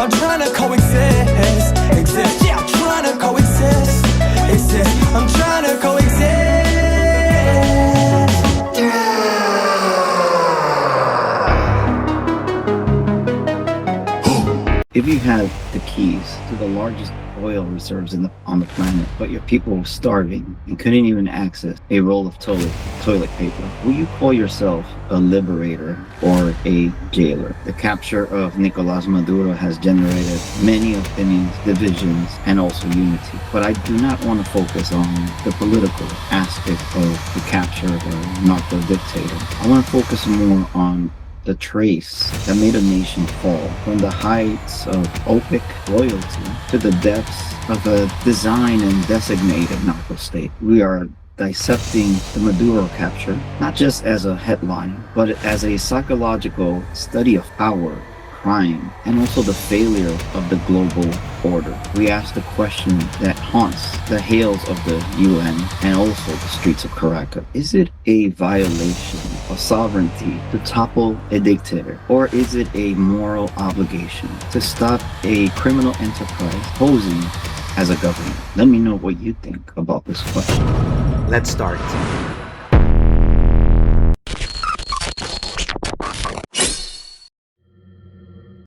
I'm trying to coexist, exist. Yeah, I'm trying to coexist, exist. I'm trying to coexist. If you had the keys to the largest oil reserves on the planet, but your people were starving and couldn't even access a roll of toilet paper, will you call yourself a liberator or a jailer? The capture of Nicolas Maduro has generated many opinions, divisions, and also unity. But I do not want to focus on the political aspect of the capture of a narco-dictator. I want to focus more on the trace that made a nation fall, from the heights of OPEC loyalty to the depths of a design and designated narco-state. We are dissecting the Maduro capture, not just as a headline, but as a psychological study of power, crime, and also the failure of the global order. We ask the question that haunts the halls of the UN and also the streets of Caracas. Is it a violation of sovereignty to topple a dictator, or is it a moral obligation to stop a criminal enterprise posing as a government? Let me know what you think about this question. Let's start.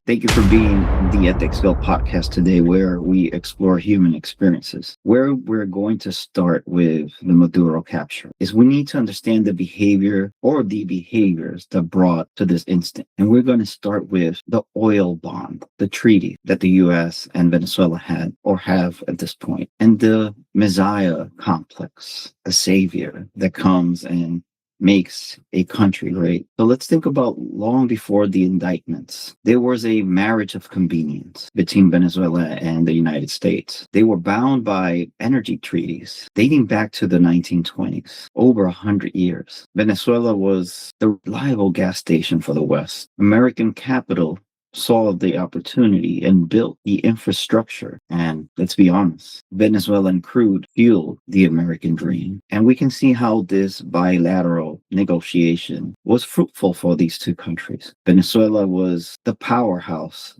Thank you for being the Ethicsville podcast today, where we explore human experiences. Where we're going to start with the Maduro capture is we need to understand the behavior or the behaviors that brought to this instant. And we're going to start with the oil bond, the treaty that the U.S. and Venezuela had or have at this point, and the Messiah complex, the savior that comes and makes a country great. So let's think about long before the indictments. There was a marriage of convenience between Venezuela and the United States. They were bound by energy treaties dating back to the 1920s, over 100 years. Venezuela was the reliable gas station for the West. American capital saw the opportunity and built the infrastructure. And let's be honest, Venezuelan crude fueled the American dream. And we can see how this bilateral negotiation was fruitful for these two countries. Venezuela was the powerhouse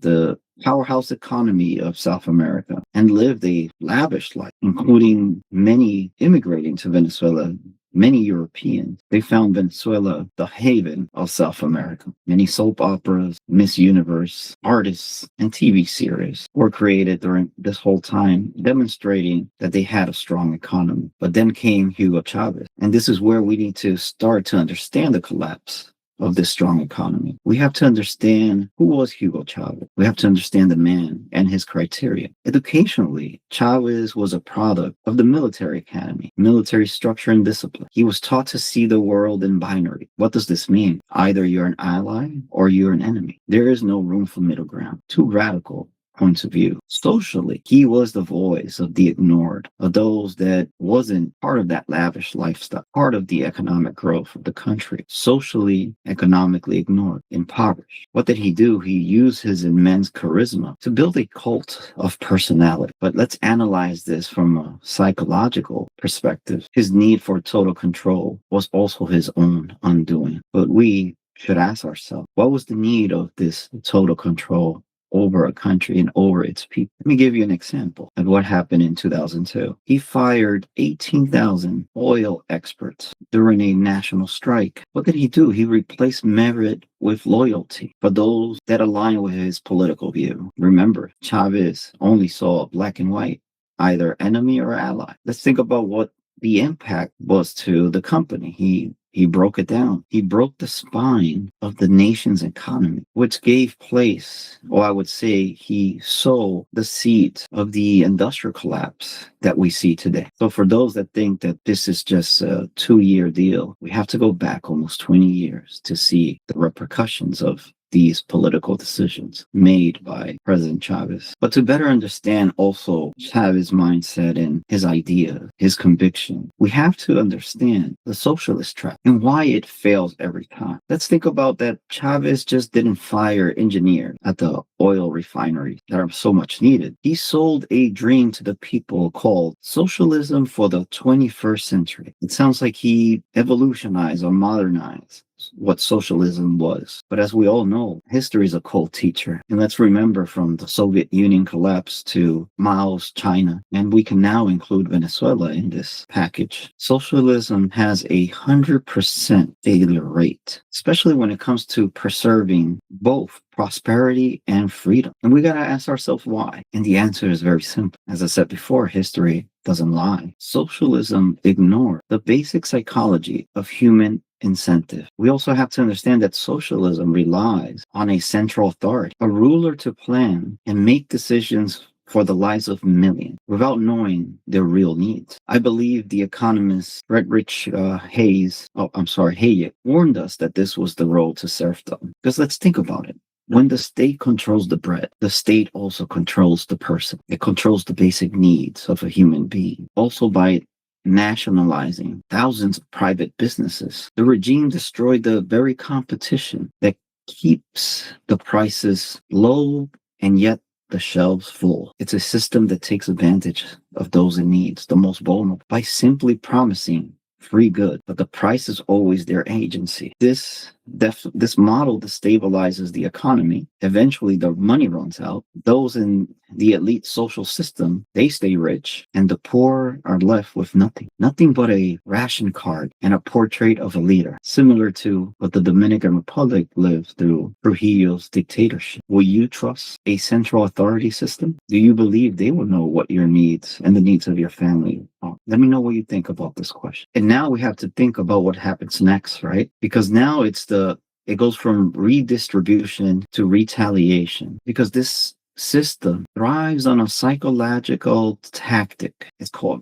economy of South America, and lived a lavish life, including many immigrating to Venezuela. Many Europeans, they found Venezuela the haven of South America. Many soap operas, Miss Universe, artists, and TV series were created during this whole time, demonstrating that they had a strong economy. But then came Hugo Chávez, and this is where we need to start to understand the collapse of this strong economy. We have to understand who was Hugo Chávez. We have to understand the man and his criteria. Educationally, Chávez was a product of the military academy, military structure and discipline. He was taught to see the world in binary. What does this mean? Either you're an ally or you're an enemy. There is no room for middle ground. Too radical points of view. Socially, he was the voice of the ignored, of those that wasn't part of that lavish lifestyle, part of the economic growth of the country. Socially, economically ignored, impoverished. What did he do? He used his immense charisma to build a cult of personality. But let's analyze this from a psychological perspective. His need for total control was also his own undoing. But we should ask ourselves, what was the need of this total control over a country and over its people? Let me give you an example of what happened in 2002. He fired 18,000 oil experts during a national strike. What did he do? He replaced merit with loyalty for those that align with his political view. Remember, Chavez only saw black and white, either enemy or ally. Let's think about what the impact was to the company. He broke it down. He broke the spine of the nation's economy, which gave place, or I would say he sowed the seeds of the industrial collapse that we see today. So for those that think that this is just a 2-year deal, we have to go back almost 20 years to see the repercussions of these political decisions made by President Chavez. But to better understand also Chavez's mindset and his idea, his conviction, we have to understand the socialist trap and why it fails every time. Let's think about that Chavez just didn't fire engineers at the oil refineries that are so much needed. He sold a dream to the people called socialism for the 21st century. It sounds like he evolutionized or modernized what socialism was. But as we all know, history is a cold teacher. And let's remember from the Soviet Union collapse to Mao's China, and we can now include Venezuela in this package. Socialism has 100% failure rate, especially when it comes to preserving both prosperity and freedom. And we got to ask ourselves why. And the answer is very simple. As I said before, history doesn't lie. Socialism ignores the basic psychology of human incentive. We also have to understand that socialism relies on a central authority, a ruler to plan and make decisions for the lives of millions without knowing their real needs. I believe the economist Hayek warned us that this was the road to serfdom. Because let's think about it. When the state controls the bread, the state also controls the person. It controls the basic needs of a human being. Also by nationalizing thousands of private businesses, the regime destroyed the very competition that keeps the prices low and yet the shelves full. It's a system that takes advantage of those in need, the most vulnerable, by simply promising free good, but the price is always their agency. This model destabilizes the economy. Eventually, the money runs out. Those in the elite social system, they stay rich, and the poor are left with nothing but a ration card and a portrait of a leader, similar to what the Dominican Republic lived through Trujillo's dictatorship. Will you trust a central authority system? Do you believe they will know what your needs and the needs of your family are? Let me know what you think about this question. And now we have to think about what happens next, right? Because now it goes from redistribution to retaliation, because this system thrives on a psychological tactic. It's called,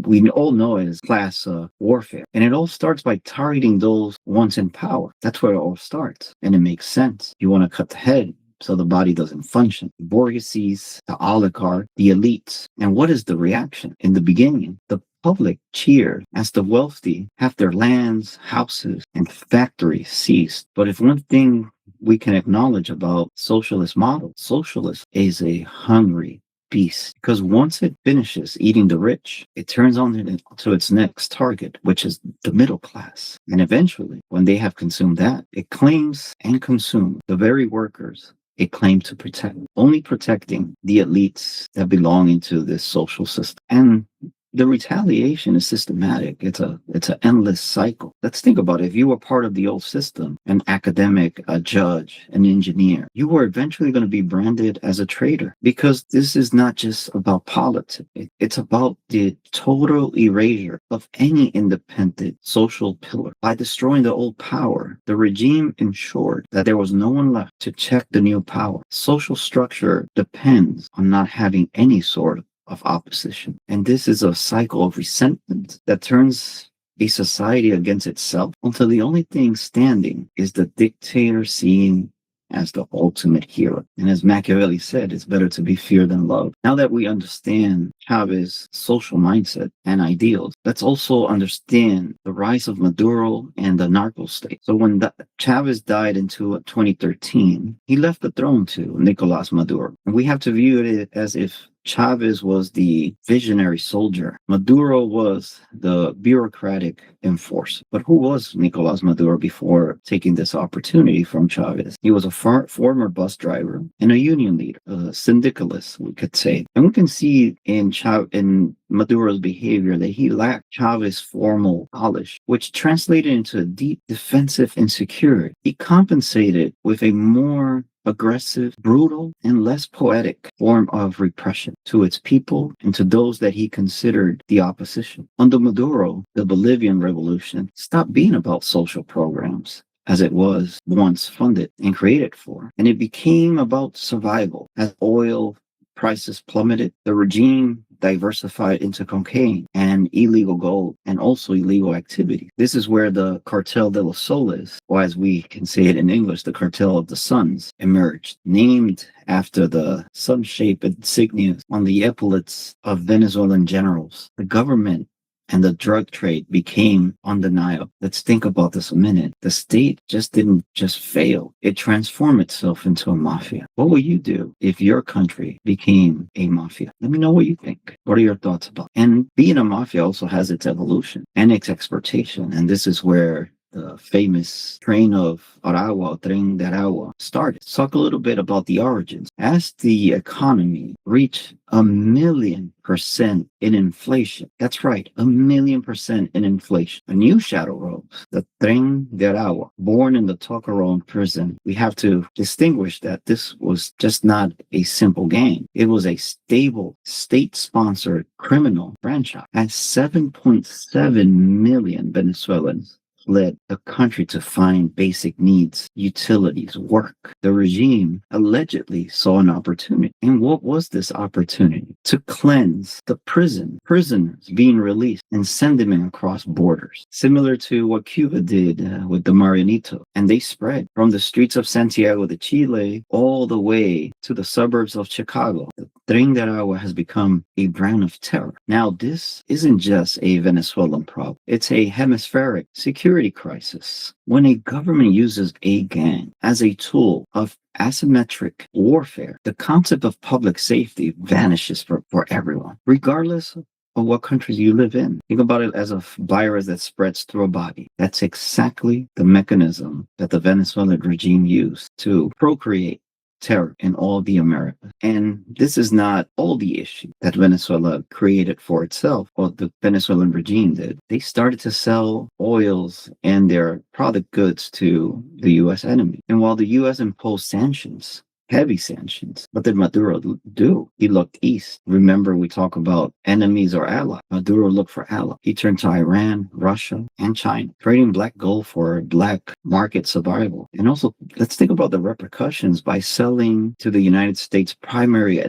we all know it as class warfare. And it all starts by targeting those once in power. That's where it all starts. And it makes sense. You want to cut the head so the body doesn't function. The bourgeoisies, the oligarch, the elites. And what is the reaction? In the beginning, the public cheered as the wealthy have their lands, houses, and factories seized. But if one thing we can acknowledge about socialist model, socialist is a hungry beast, because once it finishes eating the rich, it turns on to its next target, which is the middle class. And eventually, when they have consumed that, it claims and consumes the very workers it claimed to protect, only protecting the elites that belong into this social system. And the retaliation is systematic. It's an endless cycle. Let's think about it. If you were part of the old system, an academic, a judge, an engineer, you were eventually going to be branded as a traitor, because this is not just about politics. It's about the total erasure of any independent social pillar. By destroying the old power, the regime ensured that there was no one left to check the new power. Social structure depends on not having any sort of opposition. And this is a cycle of resentment that turns a society against itself until the only thing standing is the dictator seen as the ultimate hero. And as Machiavelli said, it's better to be feared than loved. Now that we understand Chávez's social mindset and ideals, let's also understand the rise of Maduro and the Narco-State. So when Chávez died in 2013, he left the throne to Nicolas Maduro. And we have to view it as if Chávez was the visionary soldier. Maduro was the bureaucratic enforcer. But who was Nicolas Maduro before taking this opportunity from Chávez? He was a former bus driver and a union leader, a syndicalist, we could say. And we can see in Maduro's behavior that he lacked Chávez's formal polish, which translated into a deep defensive insecurity. He compensated with a more aggressive, brutal, and less poetic form of repression to its people and to those that he considered the opposition. Under Maduro, the Bolivian revolution stopped being about social programs, as it was once funded and created for, and it became about survival. As oil prices plummeted, the regime diversified into cocaine and illegal gold and also illegal activity. This is where the Cartel de los Soles, or as we can say it in English, the Cartel of the Suns, emerged, named after the sun-shaped insignias on the epaulets of Venezuelan generals. The government and the drug trade became undeniable. Let's think about this a minute. The state didn't fail. It transformed itself into a mafia. What would you do if your country became a mafia? Let me know what you think. What are your thoughts about it? And being a mafia also has its evolution and its exportation. And this is where the famous train of Aragua, Tren de Aragua, started. Let's talk a little bit about the origins. As the economy reached 1,000,000% in inflation, that's right, 1,000,000% in inflation, a new shadow rose, the Tren de Aragua, born in the Tocaron prison. We have to distinguish that this was just not a simple gang. It was a stable, state-sponsored criminal franchise. As 7.7 million Venezuelans fled the country to find basic needs, utilities, work. The regime allegedly saw an opportunity. And what was this opportunity? To cleanse the prisoners being released and send them in across borders, similar to what Cuba did with the Marianito. And they spread from the streets of Santiago de Chile all the way to the suburbs of Chicago. The Tren de Aragua has become a brand of terror. Now, this isn't just a Venezuelan problem. It's a hemispheric security crisis. When a government uses a gang as a tool of asymmetric warfare, the concept of public safety vanishes for everyone, regardless of what countries you live in. Think about it as a virus that spreads through a body. That's exactly the mechanism that the Venezuelan regime used to procreate terror in all the Americas. And this is not all the issue that Venezuela created for itself, or the Venezuelan regime did. They started to sell oils and their product goods to the U.S. enemy. And while the U.S. imposed sanctions, heavy sanctions. What did Maduro do? He looked east. Remember, we talk about enemies or allies. Maduro looked for allies. He turned to Iran, Russia, and China, trading black gold for black market survival. And also, let's think about the repercussions by selling to the United States' primary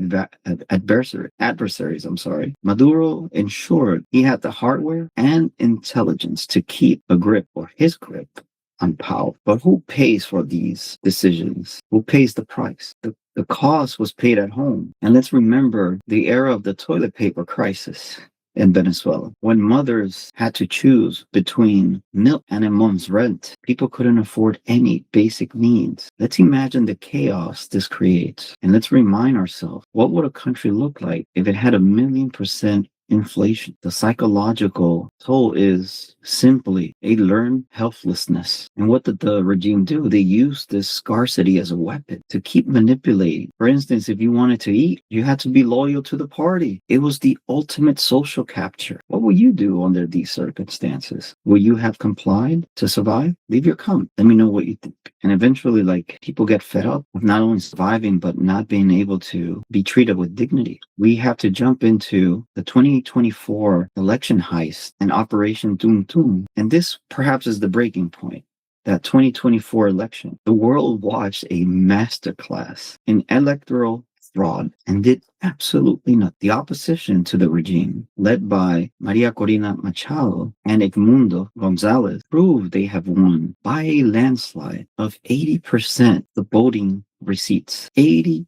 adversaries. Maduro ensured he had the hardware and intelligence to keep a grip, or his grip, on power. But who pays for these decisions? Who pays the price? The cost was paid at home. And let's remember the era of the toilet paper crisis in Venezuela, when mothers had to choose between milk and a month's rent. People couldn't afford any basic needs. Let's imagine the chaos this creates. And let's remind ourselves, what would a country look like if it had 1,000,000% inflation? The psychological toll is simply a learned helplessness. And what did the regime do? They used this scarcity as a weapon to keep manipulating. For instance, if you wanted to eat, you had to be loyal to the party. It was the ultimate social capture. What will you do under these circumstances? Will you have complied to survive? Leave your comment. Let me know what you think. And eventually, people get fed up with not only surviving, but not being able to be treated with dignity. We have to jump into the 2024 election heist and Operation Tun-Tun. And this perhaps is the breaking point. That 2024 election, the world watched a masterclass in electoral fraud and did absolutely nothing. The opposition to the regime, led by Maria Corina Machado and Edmundo Gonzalez, proved they have won by a landslide of 80% the voting receipts. 80%.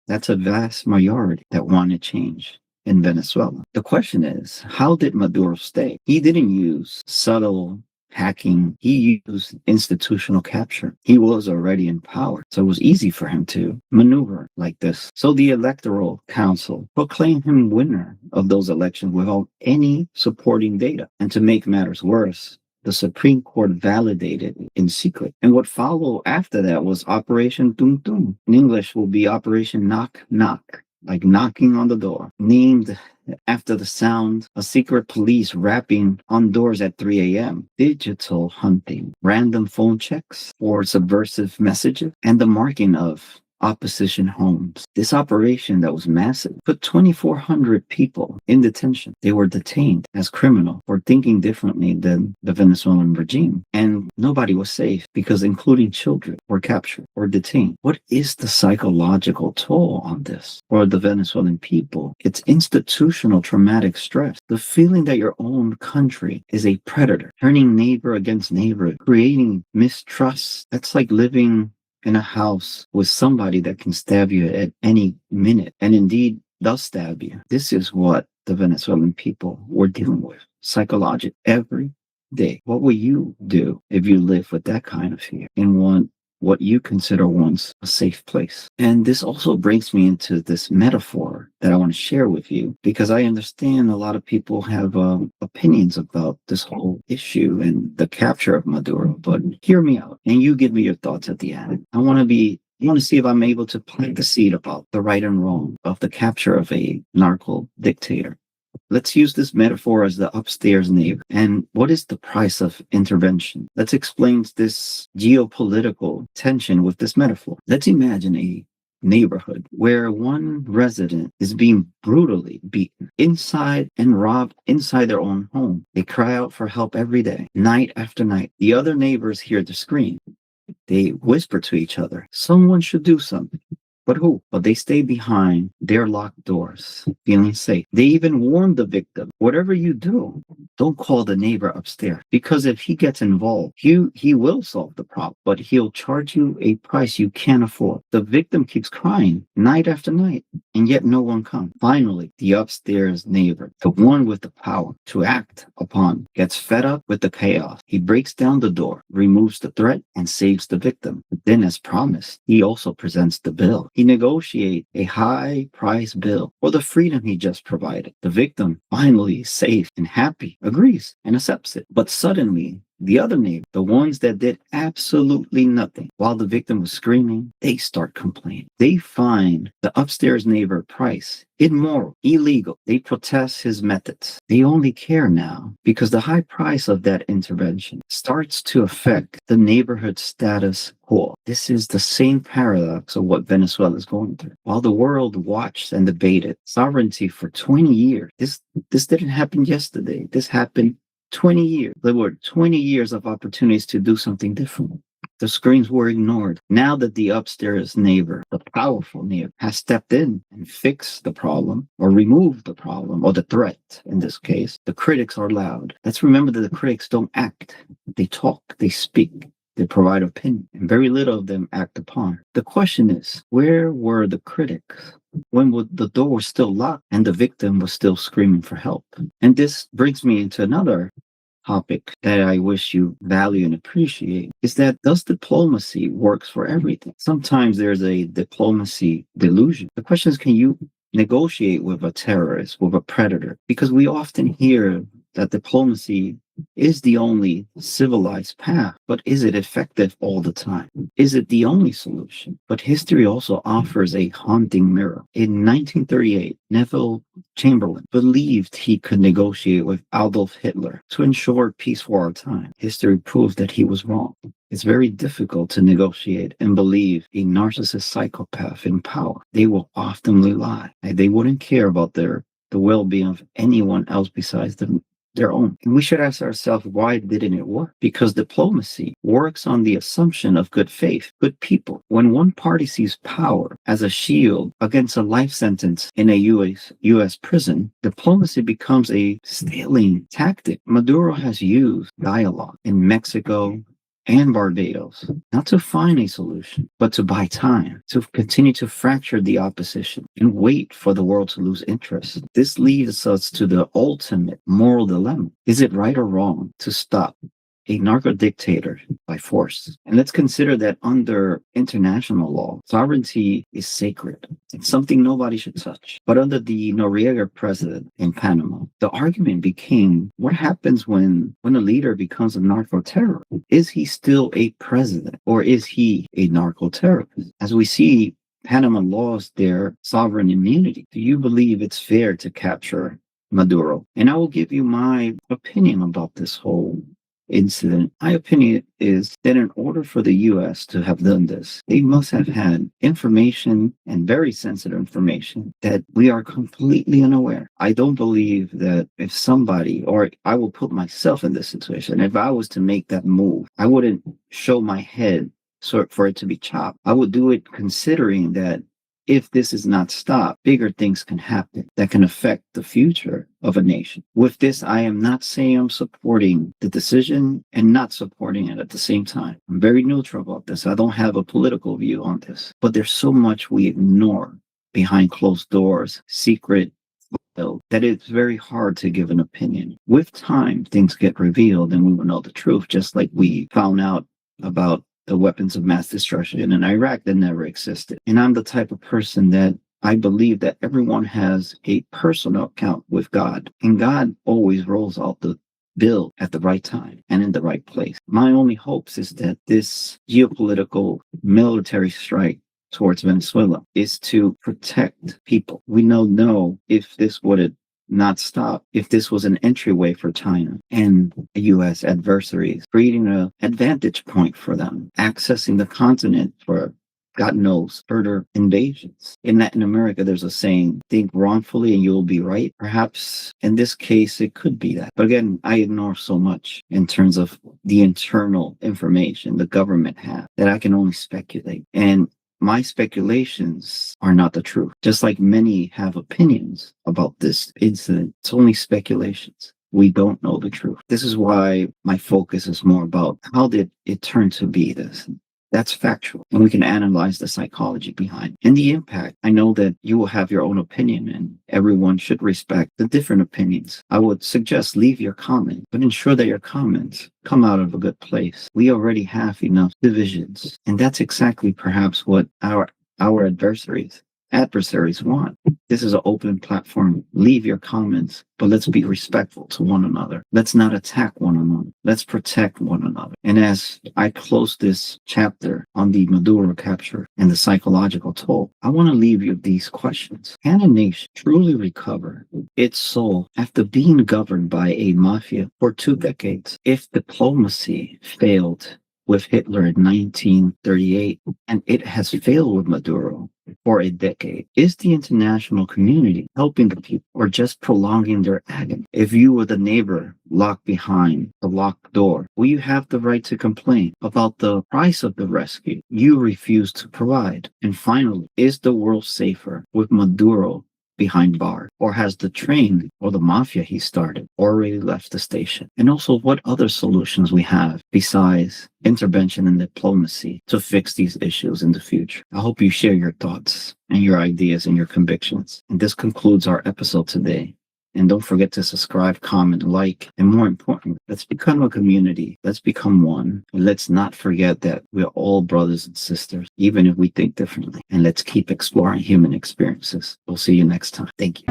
That's a vast majority that wanted change in Venezuela. The question is, how did Maduro stay? He didn't use subtle hacking. He used institutional capture. He was already in power, so it was easy for him to maneuver like this. So the Electoral Council proclaimed him winner of those elections without any supporting data. And to make matters worse, the Supreme Court validated it in secret. And what followed after that was Operation Tun-Tun. In English will be Operation Knock Knock, like knocking on the door, named after the sound of secret police rapping on doors at 3 a.m., digital hunting, random phone checks for subversive messages, and the marking of opposition homes. This operation that was massive put 2,400 people in detention. They were detained as criminals for thinking differently than the Venezuelan regime. And nobody was safe because including children were captured or detained. What is the psychological toll on this for the Venezuelan people? It's institutional traumatic stress. The feeling that your own country is a predator, turning neighbor against neighbor, creating mistrust. That's like living in a house with somebody that can stab you at any minute, and indeed does stab you. This is what the Venezuelan people were dealing with psychologically every day. What will you do if you live with that kind of fear and want what you consider once a safe place. And this also brings me into this metaphor that I want to share with you, because I understand a lot of people have opinions about this whole issue and the capture of Maduro, but hear me out and you give me your thoughts at the end. I want to see if I'm able to plant the seed about the right and wrong of the capture of a narco dictator. Let's use this metaphor as the upstairs neighbor. And what is the price of intervention? Let's explain this geopolitical tension with this metaphor. Let's imagine a neighborhood where one resident is being brutally beaten inside and robbed inside their own home. They cry out for help every day, night after night. The other neighbors hear the scream. They whisper to each other, someone should do something. But who? But they stay behind their locked doors, feeling safe. They even warn the victim, whatever you do, don't call the neighbor upstairs. Because if he gets involved, he will solve the problem, but he'll charge you a price you can't afford. The victim keeps crying night after night, and yet no one comes. Finally, the upstairs neighbor, the one with the power to act upon, gets fed up with the chaos. He breaks down the door, removes the threat, and saves the victim. Then, as promised, he also presents the bill. He negotiates a high price bill for the freedom he just provided. The victim, finally safe and happy, agrees and accepts it. But suddenly, the other neighbor, the ones that did absolutely nothing while the victim was screaming, they start complaining. They find the upstairs neighbor price immoral, illegal. They protest his methods. They only care now because the high price of that intervention starts to affect the neighborhood status quo. This is the same paradox of what Venezuela is going through. While the world watched and debated sovereignty for 20 years, this didn't happen yesterday. This happened 20 years. There were 20 years of opportunities to do something different. The screams were ignored. Now that the upstairs neighbor, the powerful neighbor, has stepped in and fixed the problem or removed the problem or the threat in this case, the critics are loud. Let's remember that the critics don't act. They talk, they speak, they provide opinion, and very little of them act upon. The question is, where were the critics when the door was still locked and the victim was still screaming for help? And this brings me into another topic that I wish you value and appreciate, is that does diplomacy works for everything? Sometimes there's a diplomacy delusion. The question is, can you negotiate with a terrorist, with a predator? Because we often hear that diplomacy is the only civilized path, but is it effective all the time? Is it the only solution? But history also offers a haunting mirror. In 1938, Neville Chamberlain believed he could negotiate with Adolf Hitler to ensure peace for our time. History proved that he was wrong. It's very difficult to negotiate and believe a narcissist psychopath in power. They will often lie. They wouldn't care about the well-being of anyone else besides their own. And we should ask ourselves, why didn't it work? Because diplomacy works on the assumption of good faith, good people. When one party sees power as a shield against a life sentence in a U.S. prison, diplomacy becomes a stalling tactic. Maduro has used dialogue in Mexico and Barbados, not to find a solution, but to buy time, to continue to fracture the opposition and wait for the world to lose interest. This leads us to the ultimate moral dilemma. Is it right or wrong to stop a narco-dictator by force? And let's consider that under international law, sovereignty is sacred. It's something nobody should touch. But under the Noriega precedent in Panama, the argument became, what happens when a leader becomes a narco-terrorist? Is he still a president, or is he a narco-terrorist? As we see, Panama lost their sovereign immunity. Do you believe it's fair to capture Maduro? And I will give you my opinion about this whole incident. My opinion is that in order for the U.S. to have done this, they must have had information, and very sensitive information, that we are completely unaware. I don't believe that if somebody, or I will put myself in this situation, if I was to make that move, I wouldn't show my head for it to be chopped. I would do it considering that if this is not stopped, bigger things can happen that can affect the future of a nation. With this, I am not saying I'm supporting the decision and not supporting it at the same time. I'm very neutral about this. I don't have a political view on this. But there's so much we ignore behind closed doors, secret, that it's very hard to give an opinion. With time, things get revealed and we will know the truth, just like we found out about the weapons of mass destruction in Iraq that never existed. And I'm the type of person that I believe that everyone has a personal account with God, and God always rolls out the bill at the right time and in the right place. My only hopes is that this geopolitical military strike towards Venezuela is to protect people. We know if this would have not stopped, if this was an entryway for China and U.S. adversaries, creating an advantage point for them, accessing the continent for God knows, further invasions. In Latin America, there's a saying, think wrongfully and you'll be right. Perhaps in this case, it could be that. But again, I ignore so much in terms of the internal information the government has that I can only speculate. And my speculations are not the truth. Just like many have opinions about this incident, it's only speculations. We don't know the truth. This is why my focus is more about how did it turn to be this? That's factual, and we can analyze the psychology behind it. And the impact. I know that you will have your own opinion, and everyone should respect the different opinions. I would suggest leave your comment, but ensure that your comments come out of a good place. We already have enough divisions, and that's exactly perhaps what our adversaries want. This is an open platform. Leave your comments, but let's be respectful to one another. Let's not attack one another. Let's protect one another. And as I close this chapter on the Maduro capture and the psychological toll, I want to leave you with these questions. Can a nation truly recover its soul after being governed by a mafia for 2 decades? If diplomacy failed with Hitler in 1938, and it has failed with Maduro for a decade. Is the international community helping the people or just prolonging their agony? If you were the neighbor locked behind the locked door, will you have the right to complain about the price of the rescue you refuse to provide? And finally, is the world safer with Maduro behind bars? Or has the train or the mafia he started already left the station? And also, what other solutions we have besides intervention and diplomacy to fix these issues in the future? I hope you share your thoughts and your ideas and your convictions. And this concludes our episode today. And don't forget to subscribe, comment, like, and more importantly, let's become a community. Let's become one. And let's not forget that we're all brothers and sisters, even if we think differently. And let's keep exploring human experiences. We'll see you next time. Thank you.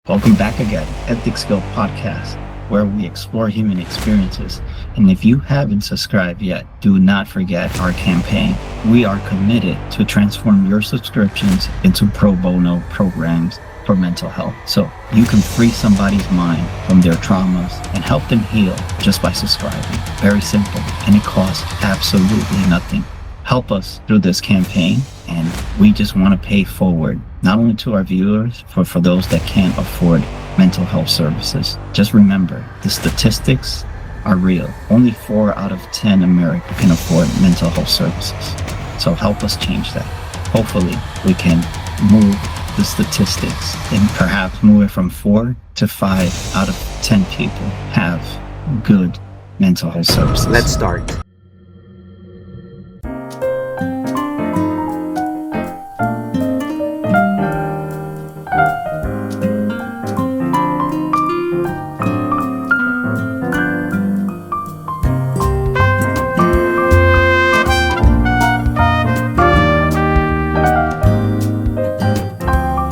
Welcome back again at Dictator Podcast, where we explore human experiences. And if you haven't subscribed yet, do not forget our campaign. We are committed to transform your subscriptions into pro bono programs for mental health, so you can free somebody's mind from their traumas and help them heal just by subscribing. Very simple, and it costs absolutely nothing. Help us through this campaign, and we just want to pay forward, not only to our viewers, but for those that can't afford mental health services. Just remember, the statistics are real. Only 4 out of 10 Americans can afford mental health services. So help us change that. Hopefully, we can move the statistics and perhaps move it from 4 to 5 out of 10 people have good mental health services. Let's start.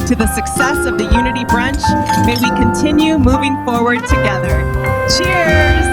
To the success of the Unity Brunch, may we continue moving forward together. Cheers!